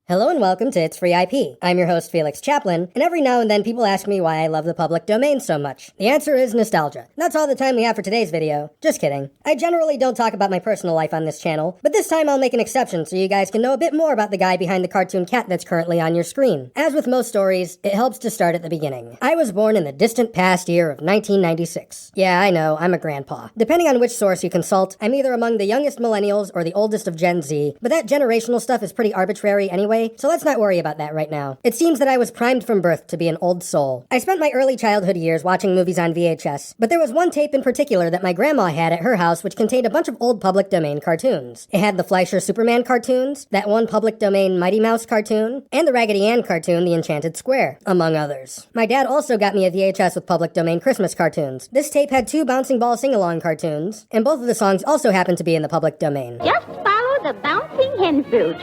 Hello and welcome to It's Free IP. I'm your host Felix Chaplin, and every now and then people ask me why I love the public domain so much. The answer is nostalgia. That's all the time we have for today's video. Just kidding. I generally don't talk about my personal life on this channel, but this time I'll make an exception so you guys can know a bit more about the guy behind the cartoon cat that's currently on your screen. As with most stories, it helps to start at the beginning. I was born in the distant past year of 1996. Yeah, I know, I'm a grandpa. Depending on which source you consult, I'm either among the youngest millennials or the oldest of Gen Z, but that generational stuff is pretty arbitrary anyway, so let's not worry about that right now. It seems that I was primed from birth to be an old soul. I spent my early childhood years watching movies on VHS, but there was one tape in particular that my grandma had at her house which contained a bunch of old public domain cartoons. It had the Fleischer Superman cartoons, that one public domain Mighty Mouse cartoon, and the Raggedy Ann cartoon The Enchanted Square, among others. My dad also got me a VHS with public domain Christmas cartoons. This tape had 2 bouncing ball sing-along cartoons, and both of the songs also happened to be in the public domain. Just follow the bouncing hen fruit.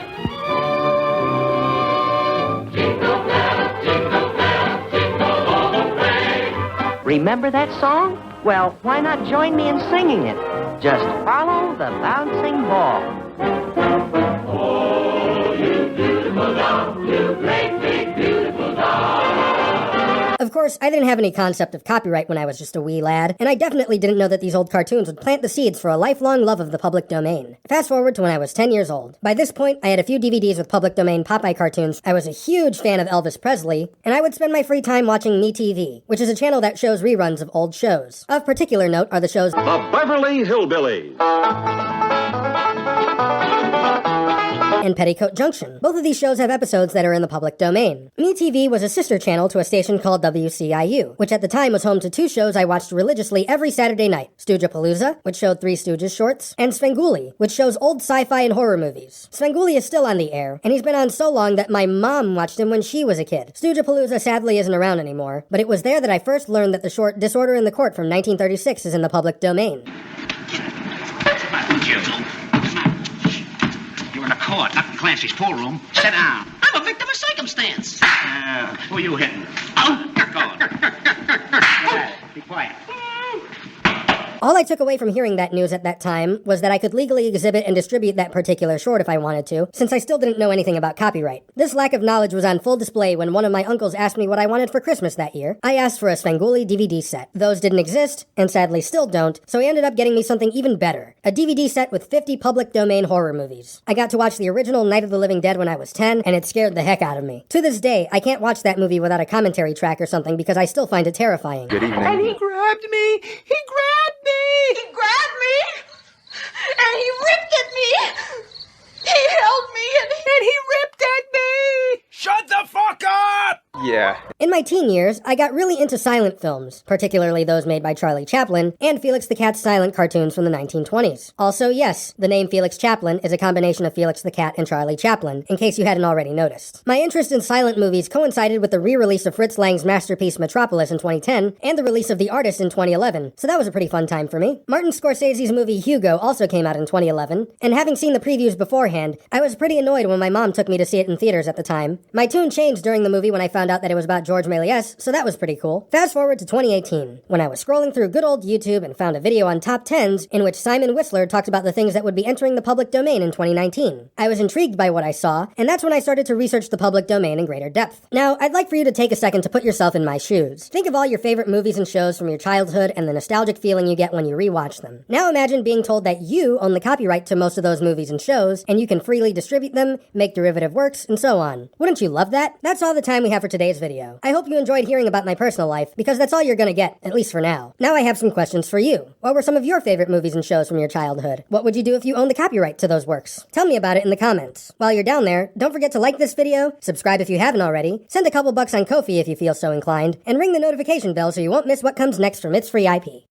Remember that song? Well, why not join me in singing it? Just follow the bouncing ball. Oh, you beautiful doll, you great big beautiful doll. Of course, I didn't have any concept of copyright when I was just a wee lad, and I definitely didn't know that these old cartoons would plant the seeds for a lifelong love of the public domain. Fast forward to when I was 10 years old. By this point, I had a few DVDs with public domain Popeye cartoons, I was a huge fan of Elvis Presley, and I would spend my free time watching MeTV, which is a channel that shows reruns of old shows. Of particular note are the shows The Beverly Hillbillies and Petticoat Junction. Both of these shows have episodes that are in the public domain. MeTV was a sister channel to a station called WCIU, which at the time was home to 2 shows I watched religiously every Saturday night. Stoojapalooza, which showed Three Stooges shorts, and Svengoolie, which shows old sci-fi and horror movies. Svengoolie is still on the air, and he's been on so long that my mom watched him when she was a kid. Stoojapalooza sadly isn't around anymore, but it was there that I first learned that the short Disorder in the Court from 1936 is in the public domain. You're in a court, not in Clancy's pool room. Sit down. I'm a victim of circumstance. Who are you hitting? Oh, you're going. Be quiet. All I took away from hearing that news at that time was that I could legally exhibit and distribute that particular short if I wanted to, since I still didn't know anything about copyright. This lack of knowledge was on full display when one of my uncles asked me what I wanted for Christmas that year. I asked for a Svengoolie DVD set. Those didn't exist, and sadly still don't, so he ended up getting me something even better. A DVD set with 50 public domain horror movies. I got to watch the original Night of the Living Dead when I was 10, and it scared the heck out of me. To this day, I can't watch that movie without a commentary track or something because I still find it terrifying. Good evening. And he grabbed me! He grabbed me! He grabbed me, and he ripped at me. He held me, And he ripped at me! Shut the fuck up! Yeah. In my teen years, I got really into silent films, particularly those made by Charlie Chaplin, and Felix the Cat's silent cartoons from the 1920s. Also, yes, the name Felix Chaplin is a combination of Felix the Cat and Charlie Chaplin, in case you hadn't already noticed. My interest in silent movies coincided with the re-release of Fritz Lang's masterpiece Metropolis in 2010, and the release of The Artist in 2011, so that was a pretty fun time for me. Martin Scorsese's movie Hugo also came out in 2011, and having seen the previews beforehand, I was pretty annoyed when my mom took me to see it in theaters at the time. My tune changed during the movie when I found out that it was about George Méliès, so that was pretty cool. Fast forward to 2018, when I was scrolling through good old YouTube and found a video on Top 10s in which Simon Whistler talked about the things that would be entering the public domain in 2019. I was intrigued by what I saw, and that's when I started to research the public domain in greater depth. Now, I'd like for you to take a second to put yourself in my shoes. Think of all your favorite movies and shows from your childhood and the nostalgic feeling you get when you rewatch them. Now imagine being told that you own the copyright to most of those movies and shows, and you can freely distribute them, make derivative works, and so on. Wouldn't you love that? That's all the time we have for today's video. I hope you enjoyed hearing about my personal life, because that's all you're gonna get, at least for now. Now I have some questions for you. What were some of your favorite movies and shows from your childhood? What would you do if you owned the copyright to those works? Tell me about it in the comments. While you're down there, don't forget to like this video, subscribe if you haven't already, send a couple bucks on Ko-fi if you feel so inclined, and ring the notification bell so you won't miss what comes next from It's Free IP.